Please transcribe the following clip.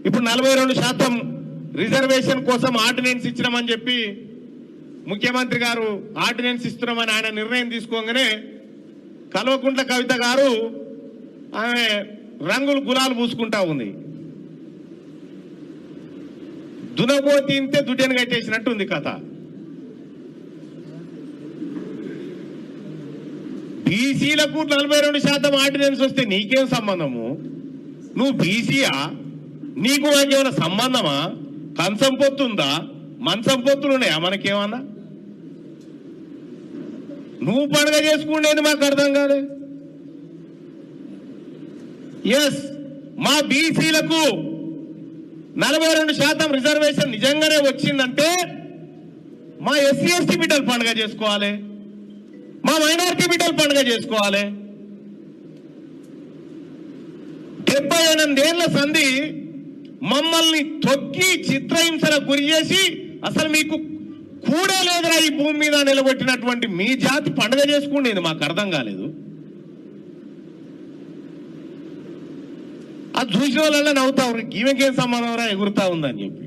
ఇప్పుడు 42% రిజర్వేషన్ కోసం ఆర్డినెన్స్ ఇచ్చినామని చెప్పి ముఖ్యమంత్రి గారు ఆర్డినెన్స్ ఇస్తున్నామని ఆయన నిర్ణయం తీసుకోగానే కల్వకుంట్ల కవిత గారు ఆమె రంగులు గులాలు పూసుకుంటా ఉంది. దునబోతింతే దుడ్డెను కట్టేసినట్టు ఉంది కథ. బీసీలకు 42% ఆర్డినెన్స్ వస్తే నీకేం సంబంధము? నువ్వు బీసీయా? నీకు నాకేమైనా సంబంధమా? కంచం పొత్తుందా? మంచం పొత్తులు ఉన్నాయా మనకేమన్నా? నువ్వు పండుగ చేసుకునేది మాకు అర్థం కాలే. ఎస్, మా బీసీలకు 42% రిజర్వేషన్ నిజంగానే వచ్చిందంటే మా ఎస్సీ ఎస్టీ బిడ్డలు పండుగ చేసుకోవాలి, మా మైనారిటీ బిడ్డలు పండుగ చేసుకోవాలి. 78 ఏళ్ల సంధి మమ్మల్ని తొక్కి చిత్రహింసలకు గురి చేసి అసలు మీకు కూడా లేదురా ఈ భూమి మీద నిలబెట్టినటువంటి మీ జాతి పండుగ చేసుకునేది మాకు అర్థం కాలేదు. అది చూసిన వాళ్ళ నవ్వుతా ఈమెకేం సంబంధం రా ఎగురుతా ఉందని చెప్పి.